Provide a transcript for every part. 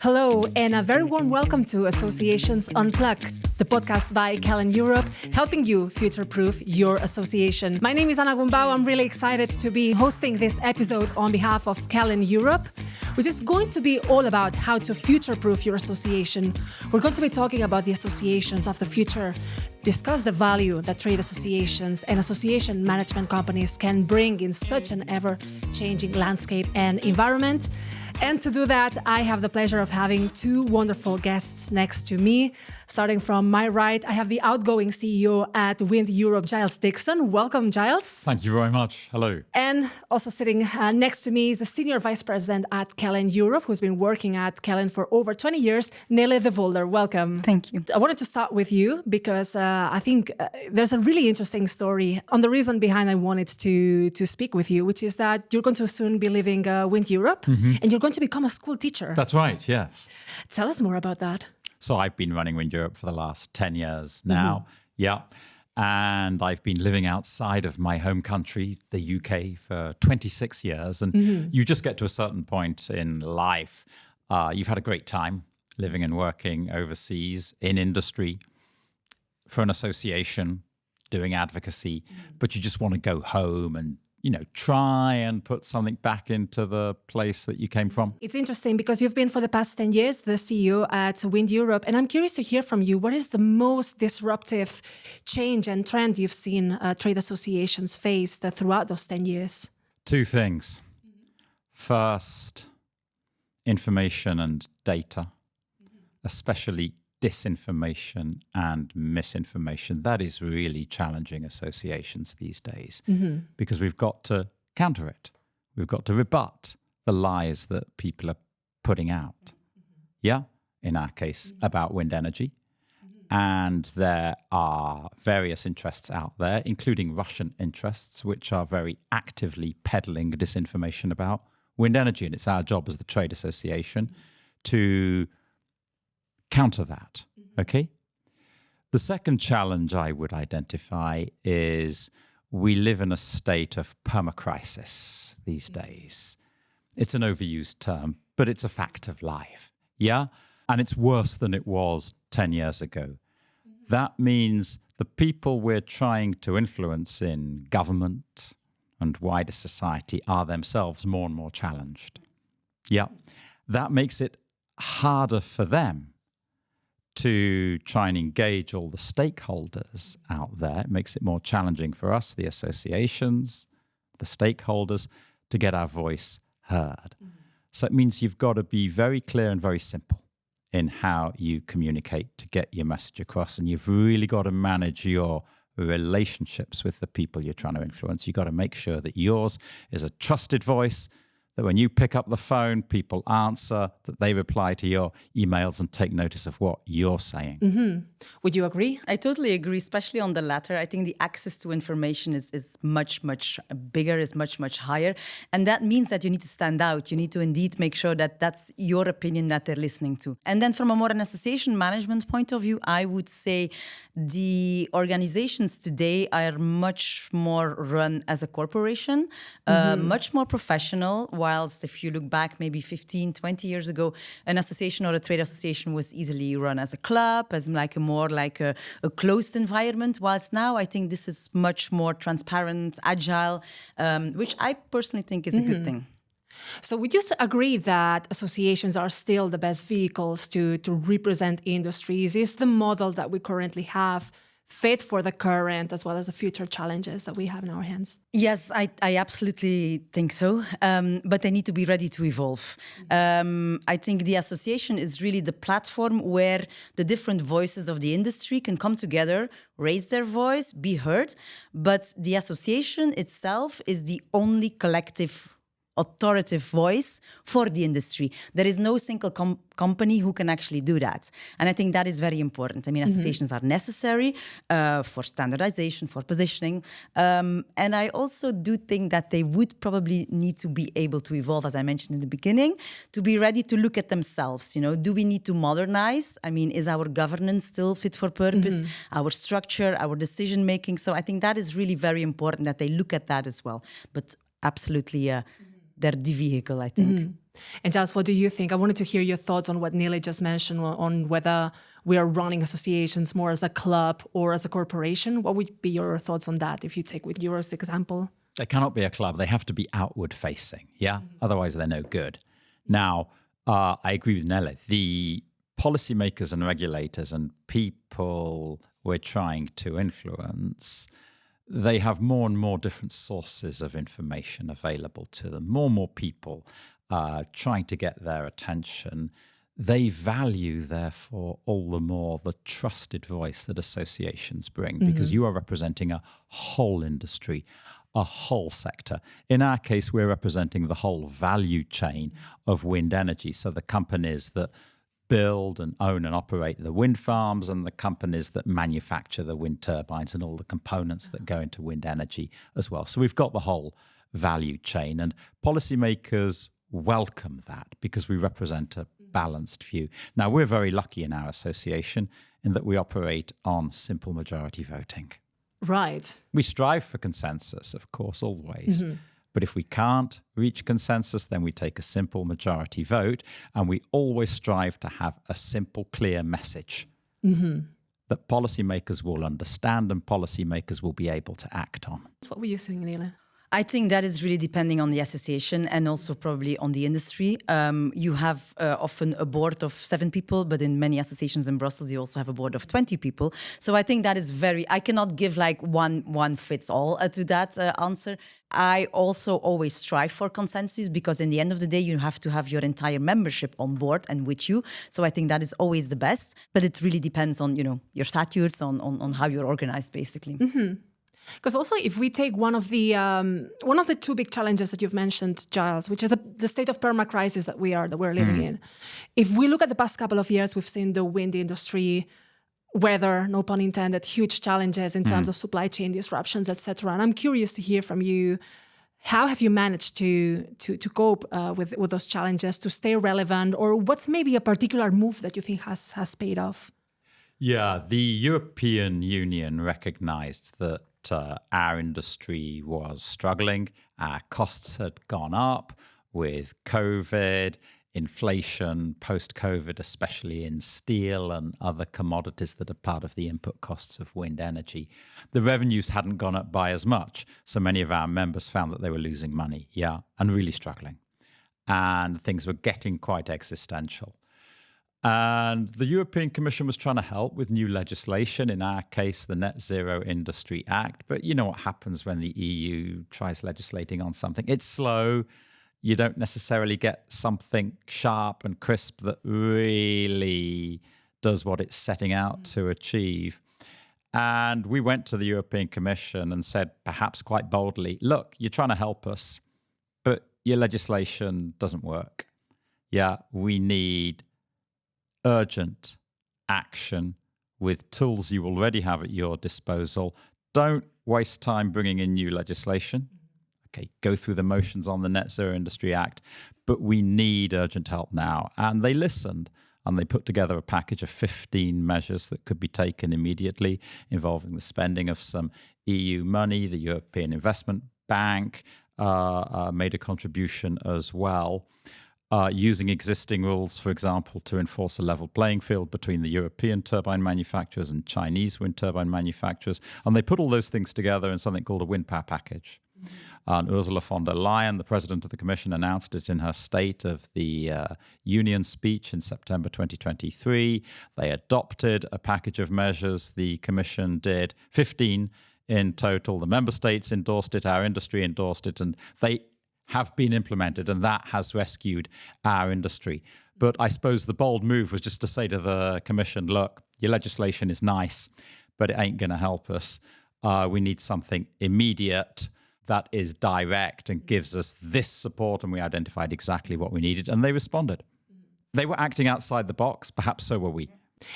Hello, and a very warm welcome to Associations Unplugged, the podcast by Kellen Europe, helping you future-proof your association. My name is Anna Gumbau. I'm really excited to be hosting this episode on behalf of Kellen Europe, which is going to be all about how to future-proof your association. We're going to be talking about the associations of the future, discuss the value that trade associations and association management companies can bring in such an ever-changing landscape and environment. And to do that, I have the pleasure of having two wonderful guests next to me. Starting from my right, I have the outgoing CEO at WindEurope, Giles Dickson. Welcome, Giles. Thank you very much. Hello. And also sitting next to me is the Senior Vice President at Kellen Europe, who's been working at Kellen for over 20 years, Nele Devolder. Welcome. Thank you. I wanted to start with you because I think there's a really interesting story on the reason behind I wanted to speak with you, which is that you're going to soon be leaving WindEurope and you're going to become a school teacher. That's right, yes. Tell us more about that. So I've been running WindEurope for the last 10 years now. Yeah. And I've been living outside of my home country, the UK, for 26 years. And you just get to a certain point in life. You've had a great time living and working overseas in industry for an association, doing advocacy, but you just want to go home and try and put something back into the place that you came from. It's interesting because you've been for the past 10 years the CEO at WindEurope, and I'm curious to hear from you. What is the most disruptive change and trend you've seen trade associations face throughout those 10 years? Two things. First, information and data, especially disinformation and misinformation. That is really challenging associations these days because we've got to counter it. We've got to rebut the lies that people are putting out. Yeah, in our case, about wind energy. And there are various interests out there, including Russian interests, which are very actively peddling disinformation about wind energy. And it's our job as the trade association to counter that, okay? The second challenge I would identify is we live in a state of permacrisis these days. It's an overused term, but it's a fact of life, yeah? And it's worse than it was 10 years ago. That means the people we're trying to influence in government and wider society are themselves more and more challenged. Yeah, that makes it harder for them to try and engage all the stakeholders out there. It makes it more challenging for us, the associations, the stakeholders, to get our voice heard. So it means you've got to be very clear and very simple in how you communicate to get your message across. And you've really got to manage your relationships with the people you're trying to influence. You've got to make sure that yours is a trusted voice, that when you pick up the phone, people answer, that they reply to your emails and take notice of what you're saying. Would you agree? I totally agree, especially on the latter. I think the access to information is much, much bigger, is much, much higher. And that means that you need to stand out. You need to indeed make sure that that's your opinion that they're listening to. And then from a more an association management point of view, I would say the organizations today are much more run as a corporation, much more professional, whilst if you look back maybe 15, 20 years ago, an association or a trade association was easily run as a club, as like a closed environment, whilst now I think this is much more transparent, agile, which I personally think is a good thing. So would you agree that associations are still the best vehicles to represent industries? Is the model that we currently have fit for the current as well as the future challenges that we have in our hands? Yes, I absolutely think so. But they need to be ready to evolve. I think the association is really the platform where the different voices of the industry can come together, raise their voice, be heard. But the association itself is the only collective authoritative voice for the industry. There is no single company who can actually do that. And I think that is very important. I mean, associations are necessary for standardization, for positioning. And I also do think that they would probably need to be able to evolve, as I mentioned in the beginning, to be ready to look at themselves. Do we need to modernize? I mean, is our governance still fit for purpose? Our structure, our decision-making? So I think that is really very important that they look at that as well. But absolutely, the vehicle, I think. Mm-hmm. And Giles, what do you think? I wanted to hear your thoughts on what Nele just mentioned on whether we are running associations more as a club or as a corporation. What would be your thoughts on that if you take WindEurope's example? They cannot be a club. They have to be outward facing. Yeah. Mm-hmm. Otherwise, they're no good. Now, I agree with Nele. The policymakers and regulators and people we're trying to influence, they have more and more different sources of information available to them. More and more people trying to get their attention. They value, therefore, all the more the trusted voice that associations bring, because you are representing a whole industry, a whole sector. In our case, we're representing the whole value chain of wind energy. So the companies that build and own and operate the wind farms and the companies that manufacture the wind turbines and all the components that go into wind energy as well. So we've got the whole value chain, and policymakers welcome that because we represent a balanced view. Now, we're very lucky in our association in that we operate on simple majority voting. Right. We strive for consensus, of course, always. But if we can't reach consensus, then we take a simple majority vote, and we always strive to have a simple, clear message that policymakers will understand and policymakers will be able to act on. What were you saying, Nele? I think that is really depending on the association and also probably on the industry. You have often a board of 7 people, but in many associations in Brussels, you also have a board of 20 people. So I think that is I cannot give like one fits all to that answer. I also always strive for consensus because in the end of the day, you have to have your entire membership on board and with you. So I think that is always the best, but it really depends on, your statutes, on how you're organized, basically. Because also, if we take one of the 2 big challenges that you've mentioned, Giles, which is the state of perma-crisis that we're living in. If we look at the past couple of years, we've seen the wind industry weather, no pun intended, huge challenges in terms of supply chain disruptions, etc. And I'm curious to hear from you, how have you managed to cope with those challenges, to stay relevant, or what's maybe a particular move that you think has paid off? Yeah, the European Union recognized that our industry was struggling. Our costs had gone up with COVID, inflation, post-COVID, especially in steel and other commodities that are part of the input costs of wind energy. The revenues hadn't gone up by as much, so many of our members found that they were losing money, and really struggling. And things were getting quite existential. And the European Commission was trying to help with new legislation, in our case, the Net Zero Industry Act. But you know what happens when the EU tries legislating on something? It's slow. You don't necessarily get something sharp and crisp that really does what it's setting out to achieve. And we went to the European Commission and said, perhaps quite boldly, look, you're trying to help us, but your legislation doesn't work. We need urgent action with tools you already have at your disposal. Don't waste time bringing in new legislation. Okay, go through the motions on the Net Zero Industry Act, but we need urgent help now. And they listened, and they put together a package of 15 measures that could be taken immediately, involving the spending of some EU money. The European Investment Bank made a contribution as well. Using existing rules, for example, to enforce a level playing field between the European turbine manufacturers and Chinese wind turbine manufacturers. And they put all those things together in something called a wind power package. And Ursula von der Leyen, the president of the Commission, announced it in her State of the Union speech in September 2023. They adopted a package of measures. The Commission did 15 in total. The member states endorsed it, our industry endorsed it, and they have been implemented, and that has rescued our industry. But I suppose the bold move was just to say to the Commission, look, your legislation is nice, but it ain't going to help us. We need something immediate that is direct and gives us this support, and we identified exactly what we needed, and they responded. They were acting outside the box, perhaps so were we.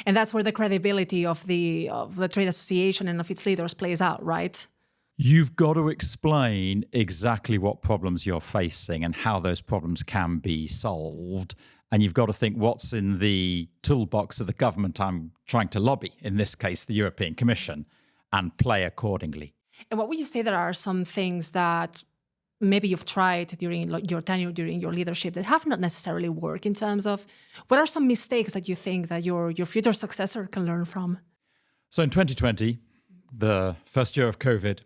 And that's where the credibility of the trade association and of its leaders plays out, right? You've got to explain exactly what problems you're facing and how those problems can be solved. And you've got to think what's in the toolbox of the government I'm trying to lobby, in this case, the European Commission, and play accordingly. And what would you say there are some things that maybe you've tried during your tenure, during your leadership, that have not necessarily worked, in terms of what are some mistakes that you think that your future successor can learn from? So in 2020, the first year of COVID,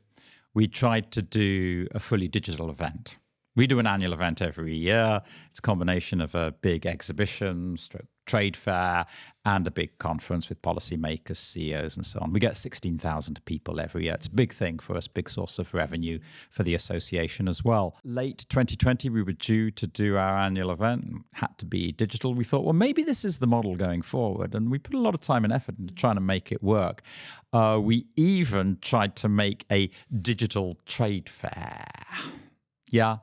we tried to do a fully digital event. We do an annual event every year. It's a combination of a big exhibition, trade fair, and a big conference with policymakers, CEOs, and so on. We get 16,000 people every year. It's a big thing for us, big source of revenue for the association as well. Late 2020, we were due to do our annual event, had to be digital. We thought, well, maybe this is the model going forward. And we put a lot of time and effort into trying to make it work. We even tried to make a digital trade fair. Yeah.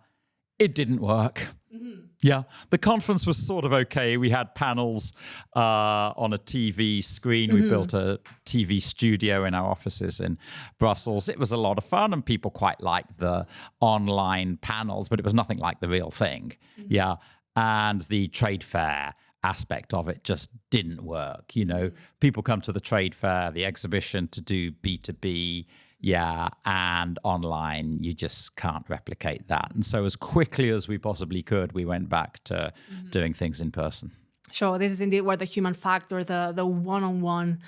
It didn't work. Mm-hmm. Yeah, the conference was sort of okay. We had panels on a TV screen. Mm-hmm. We built a TV studio in our offices in Brussels. It was a lot of fun, and people quite liked the online panels, but it was nothing like the real thing. Mm-hmm. Yeah, and the trade fair aspect of it just didn't work. You know, people come to the trade fair, the exhibition, to do B2B. Yeah, and online, you just can't replicate that. And so as quickly as we possibly could, we went back to doing things in person. Sure, this is indeed where the human factor, the one-on-one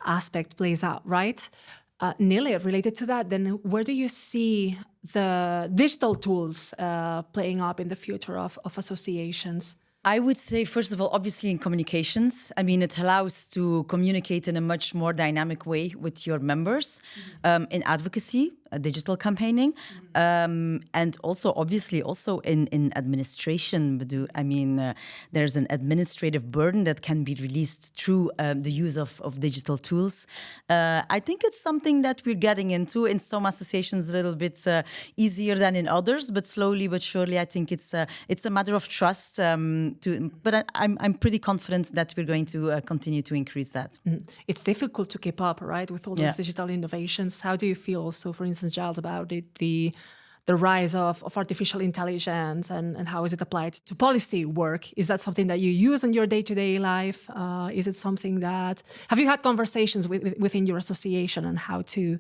aspect plays out, right? Nele, related to that, then where do you see the digital tools playing up in the future of associations? I would say, first of all, obviously in communications. I mean, it allows to communicate in a much more dynamic way with your members, in advocacy, digital campaigning, and also obviously also in administration. There's an administrative burden that can be released through the use of digital tools. I think it's something that we're getting into. In some associations, a little bit easier than in others, but slowly but surely, I think it's a matter of trust. But I'm pretty confident that we're going to continue to increase that. It's difficult to keep up, right, with all those digital innovations. How do you feel also, for instance, Giles, about it, the rise of artificial intelligence and how is it applied to policy work? Is that something that you use in your day-to-day life? Is it something that, have you had conversations within your association on how to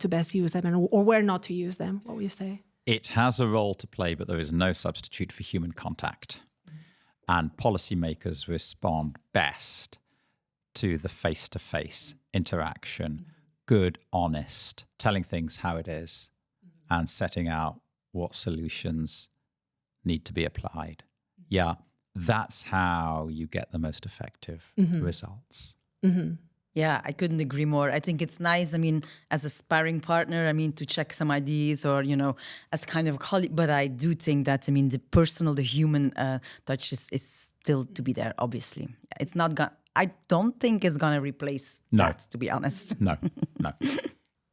best use them or where not to use them? What would you say? It has a role to play, but there is no substitute for human contact. And policymakers respond best to the face-to-face interaction, good, honest, telling things how it is, and setting out what solutions need to be applied. Yeah, that's how you get the most effective results. Mm-hmm. Yeah, I couldn't agree more. I think it's nice, as a sparring partner, to check some ideas or, as kind of a colleague. But I do think that, the personal, the human touch is still to be there, obviously. It's not going. I don't think it's going to replace that, to be honest. No.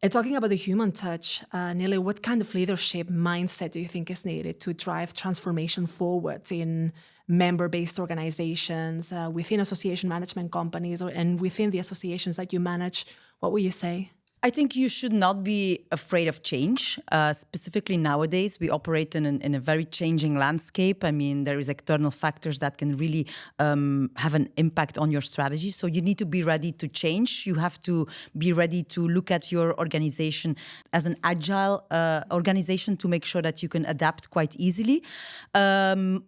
And talking about the human touch, Nele, what kind of leadership mindset do you think is needed to drive transformation forward in member-based organizations, within association management companies, and within the associations that you manage? What would you say? I think you should not be afraid of change. Specifically nowadays, we operate in a very changing landscape. There is external factors that can really have an impact on your strategy. So you need to be ready to change. You have to be ready to look at your organization as an agile organization to make sure that you can adapt quite easily.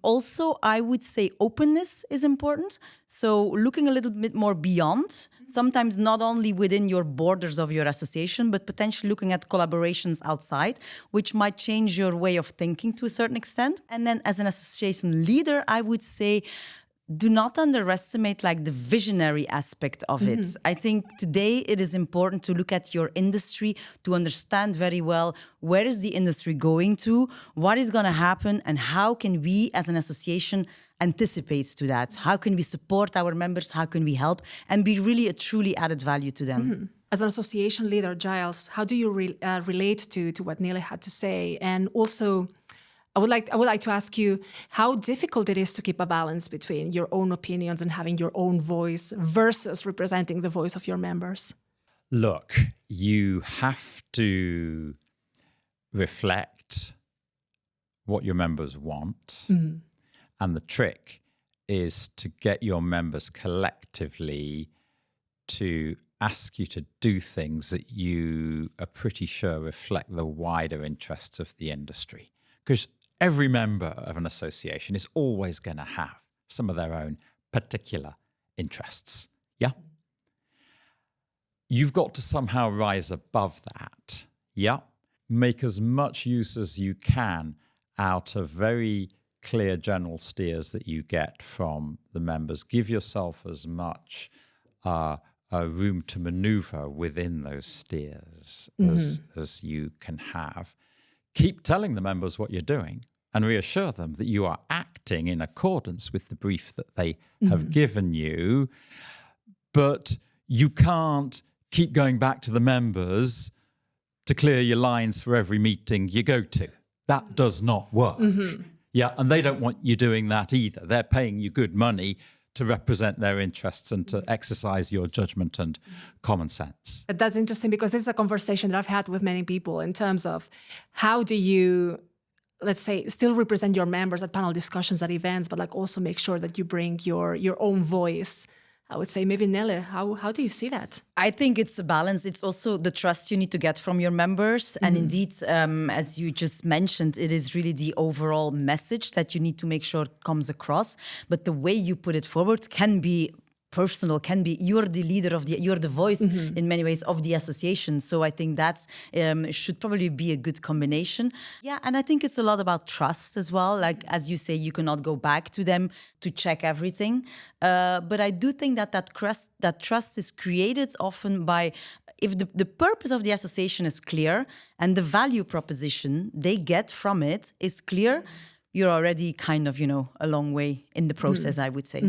Also, I would say openness is important. So looking a little bit more beyond, sometimes not only within your borders of your association, but potentially looking at collaborations outside, which might change your way of thinking to a certain extent. And then as an association leader, I would say, do not underestimate the visionary aspect of it. I think today it is important to look at your industry, to understand very well where is the industry going to, what is going to happen, and how can we as an association anticipate to that? How can we support our members? How can we help and be really a truly added value to them? As an association leader, Giles, how do you relate to what Nele had to say? And also, I would like to ask you how difficult it is to keep a balance between your own opinions and having your own voice versus representing the voice of your members. Look, you have to reflect what your members want. And the trick is to get your members collectively to ask you to do things that you are pretty sure reflect the wider interests of the industry. because every member of an association is always going to have some of their own particular interests. Yeah. You've got to somehow rise above that. Yeah. Make as much use as you can out of very clear general steers that you get from the members. Give yourself as much room to maneuver within those steers as you can have. Keep telling the members what you're doing and reassure them that you are acting in accordance with the brief that they have given you. But you can't keep going back to the members to clear your lines for every meeting you go to. That does not work. Yeah, and they don't want you doing that either. They're paying you good money to represent their interests and to exercise your judgment and common sense. That's interesting because this is a conversation that I've had with many people in terms of how do you, let's say, still represent your members at panel discussions, at events, but like also make sure that you bring your own voice. I would say maybe Nele, how do you see that? I think it's a balance. It's also the trust you need to get from your members. And indeed, as you just mentioned, it is really the overall message that you need to make sure comes across. But the way you put it forward can be personal, can be you're the leader of you're the voice in many ways of the association. So I think that's should probably be a good combination. Yeah, and I think it's a lot about trust as well. Like as you say, you cannot go back to them to check everything. But I do think that trust is created often by if the purpose of the association is clear and the value proposition they get from it is clear. You're already kind of, a long way in the process, I would say.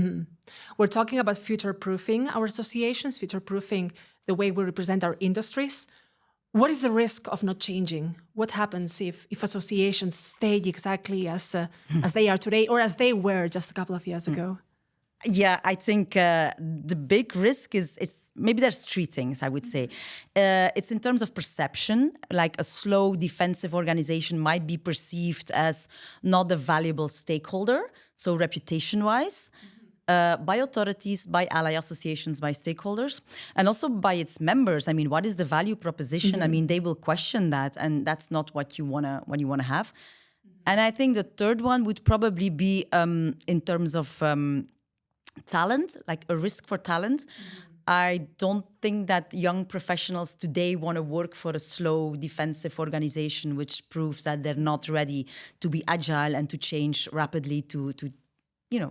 We're talking about future-proofing our associations, future-proofing the way we represent our industries. What is the risk of not changing? What happens if associations stay exactly as they are today or as they were just a couple of years ago? Yeah, I think the big risk is maybe there's three things, I would say. It's in terms of perception, like a slow defensive organization might be perceived as not a valuable stakeholder, so reputation-wise, by authorities, by ally associations, by stakeholders, and also by its members. I mean, what is the value proposition? I mean, they will question that, and that's not what you wanna have. And I think the third one would probably be in terms of talent, like a risk for talent. I don't think that young professionals today want to work for a slow defensive organization, which proves that they're not ready to be agile and to change rapidly to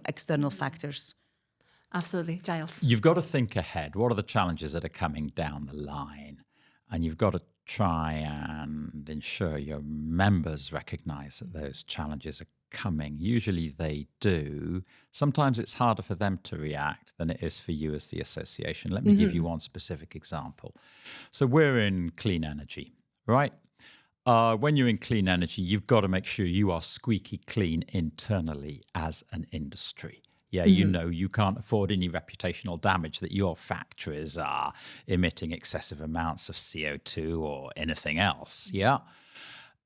external factors. Absolutely. Giles? You've got to think ahead. What are the challenges that are coming down the line? And you've got to try and ensure your members recognize that those challenges are coming. Usually they do. Sometimes it's harder for them to react than it is for you as the association. Let me give you one specific example. So we're in clean energy, right? When you're in clean energy, you've got to make sure you are squeaky clean internally as an industry. Yeah, you can't afford any reputational damage that your factories are emitting excessive amounts of CO2 or anything else. Yeah.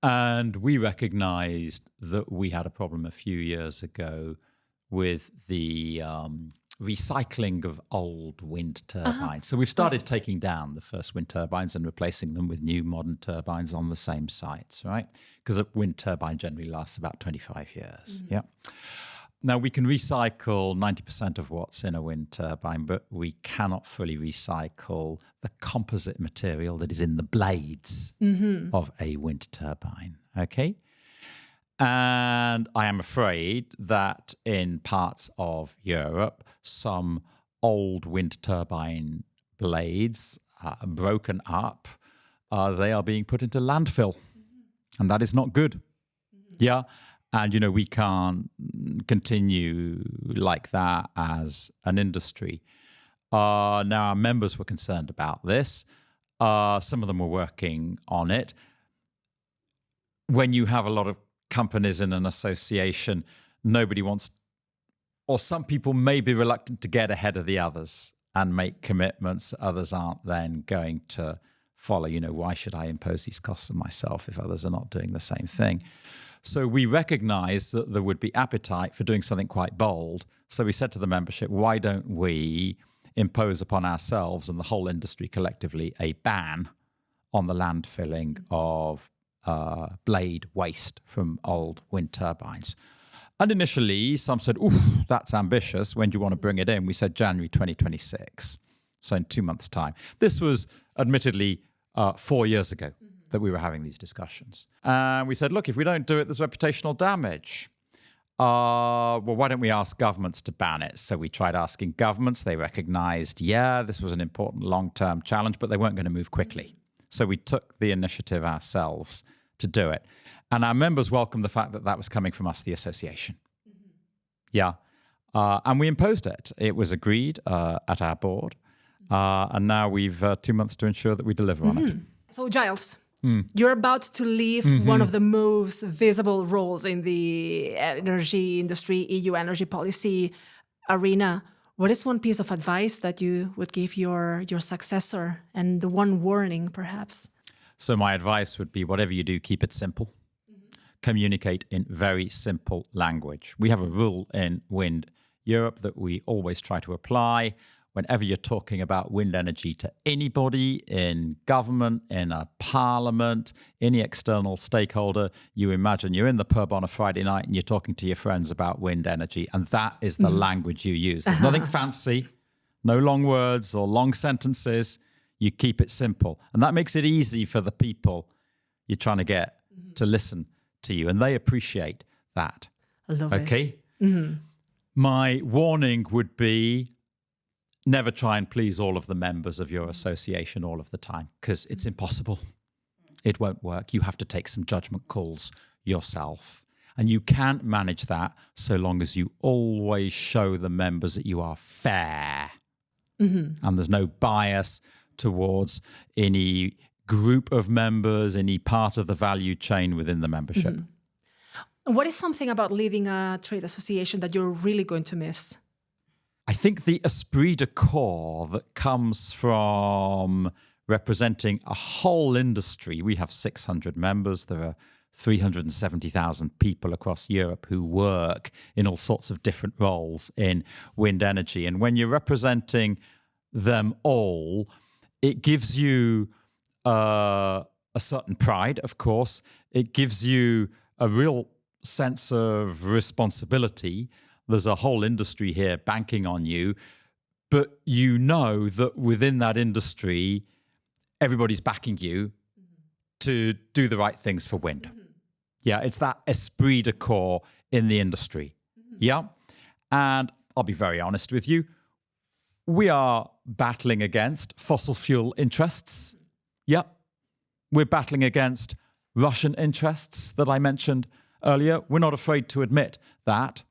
And we recognized that we had a problem a few years ago with the recycling of old wind turbines. So we've started taking down the first wind turbines and replacing them with new modern turbines on the same sites, right? Because a wind turbine generally lasts about 25 years. Yeah. Now, we can recycle 90% of what's in a wind turbine, but we cannot fully recycle the composite material that is in the blades of a wind turbine, okay? And I am afraid that in parts of Europe, some old wind turbine blades are broken up. They are being put into landfill, and that is not good. Yeah. And, we can't continue like that as an industry. Now, our members were concerned about this. Some of them were working on it. When you have a lot of companies in an association, nobody wants, or some people may be reluctant to get ahead of the others and make commitments that others aren't then going to follow. Why should I impose these costs on myself if others are not doing the same thing? So we recognized that there would be appetite for doing something quite bold. So we said to the membership, why don't we impose upon ourselves and the whole industry collectively a ban on the landfilling of blade waste from old wind turbines. And initially, some said, ooh, that's ambitious. When do you want to bring it in? We said January 2026, so in 2 months' time. This was admittedly 4 years ago that we were having these discussions. And we said, look, if we don't do it, there's reputational damage. Well, why don't we ask governments to ban it? So we tried asking governments. They recognized, this was an important long-term challenge, but they weren't going to move quickly. So we took the initiative ourselves to do it. And our members welcomed the fact that that was coming from us, the association. And we imposed it. It was agreed at our board. And now we've 2 months to ensure that we deliver on it. So, Giles, you're about to leave one of the most visible roles in the energy industry, EU energy policy arena. What is one piece of advice that you would give your successor, and the one warning, perhaps? So my advice would be, whatever you do, keep it simple. Communicate in very simple language. We have a rule in WindEurope that we always try to apply. Whenever you're talking about wind energy to anybody in government, in a parliament, any external stakeholder, you imagine you're in the pub on a Friday night and you're talking to your friends about wind energy, and that is the language you use. There's nothing fancy, no long words or long sentences. You keep it simple. And that makes it easy for the people you're trying to get to listen to you, and they appreciate that. I love it. Okay? My warning would be, never try and please all of the members of your association all of the time, because it's impossible. It won't work. You have to take some judgment calls yourself. And you can't manage that so long as you always show the members that you are fair. And there's no bias towards any group of members, any part of the value chain within the membership. What is something about leading a trade association that you're really going to miss? I think the esprit de corps that comes from representing a whole industry. We have 600 members. There are 370,000 people across Europe who work in all sorts of different roles in wind energy. And when you're representing them all, it gives you a certain pride, of course. It gives you a real sense of responsibility. There's a whole industry here banking on you, but you know that within that industry, everybody's backing you to do the right things for wind. It's that esprit de corps in the industry. And I'll be very honest with you, we are battling against fossil fuel interests. We're battling against Russian interests that I mentioned earlier. We're not afraid to admit that.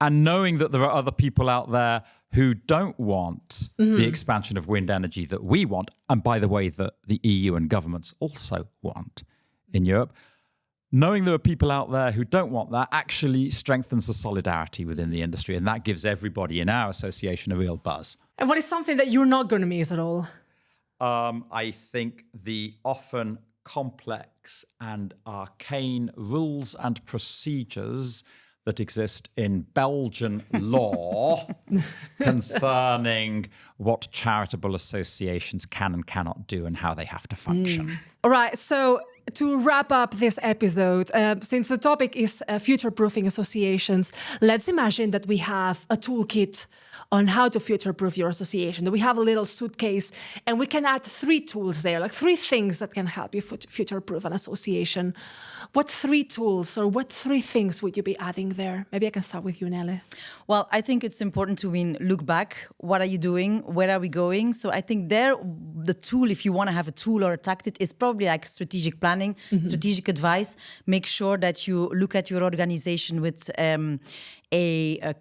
And knowing that there are other people out there who don't want the expansion of wind energy that we want, and by the way, that the EU and governments also want in Europe, knowing there are people out there who don't want that actually strengthens the solidarity within the industry. And that gives everybody in our association a real buzz. And what is something that you're not going to miss at all? I think the often complex and arcane rules and procedures that exist in Belgian law concerning what charitable associations can and cannot do and how they have to function. All right, so to wrap up this episode, since the topic is future-proofing associations, let's imagine that we have a toolkit on how to future-proof your association, that we have a little suitcase and we can add 3 tools there, like 3 things that can help you future-proof an association. What 3 tools or what 3 things would you be adding there? Maybe I can start with you, Nele. Well, I think it's important to look back. What are you doing? Where are we going? So I think the tool, if you want to have a tool or a tactic, is probably like strategic planning, strategic advice. Make sure that you look at your organization with a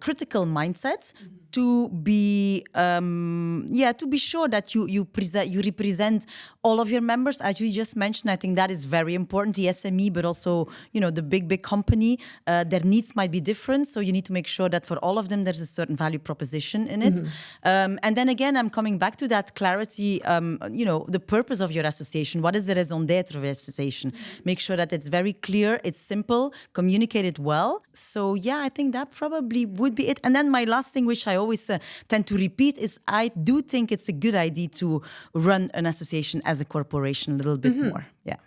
critical mindset to be sure that you represent all of your members, as you just mentioned. I think that is very important. The SME, but also the big company, their needs might be different, so you need to make sure that for all of them there's a certain value proposition in it. And then again, I'm coming back to that clarity. The purpose of your association. What is the raison d'être of your association? Make sure that it's very clear, it's simple, communicate it well. So I think that probably would be it. And then my last thing, which I always tend to repeat, is I do think it's a good idea to run an association as a corporation a little bit more. Yeah.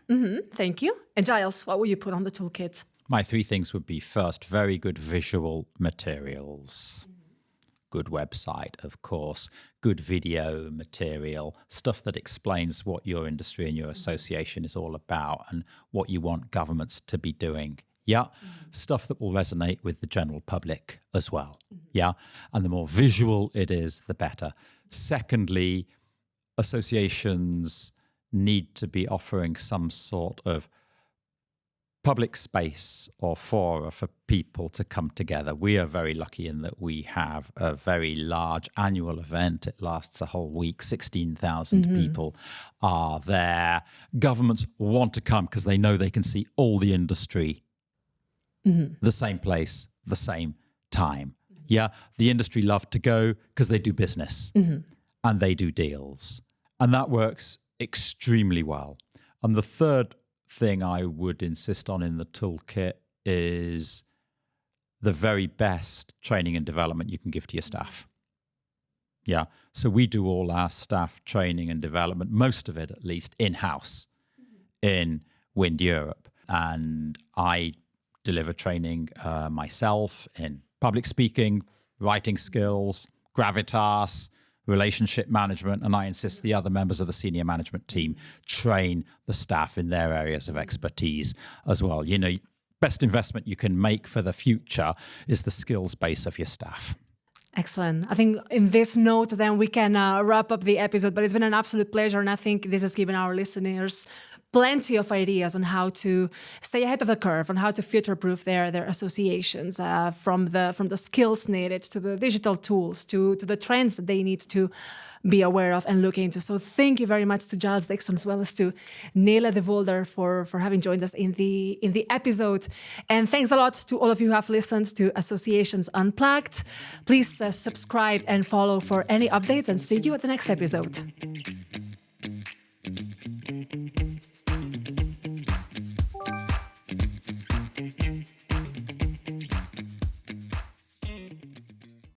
Thank you. And Giles, what will you put on the toolkit? My 3 things would be: first, very good visual materials. Good website, of course, good video material, stuff that explains what your industry and your association is all about and what you want governments to be doing. Yeah. Stuff that will resonate with the general public as well. Yeah. And the more visual it is, the better. Secondly, associations need to be offering some sort of public space or fora for people to come together. We are very lucky in that we have a very large annual event. It lasts a whole week. 16,000 people are there. Governments want to come because they know they can see all the industry the same place, the same time. Yeah, the industry love to go because they do business and they do deals. And that works extremely well. And the third thing I would insist on in the toolkit is the very best training and development you can give to your staff. Yeah. So we do all our staff training and development, most of it at least, in-house in WindEurope. And I deliver training myself in public speaking, writing skills, gravitas, relationship management, and I insist the other members of the senior management team train the staff in their areas of expertise as well. You know, best investment you can make for the future is the skills base of your staff. Excellent. I think in this note, then we can wrap up the episode, but it's been an absolute pleasure. And I think this has given our listeners plenty of ideas on how to stay ahead of the curve, on how to future-proof their associations, from the skills needed to the digital tools to the trends that they need to be aware of and look into. So thank you very much to Giles Dickson as well as to Nele Devolder for having joined us in the episode. And thanks a lot to all of you who have listened to Associations Unplugged. Please subscribe and follow for any updates, and see you at the next episode.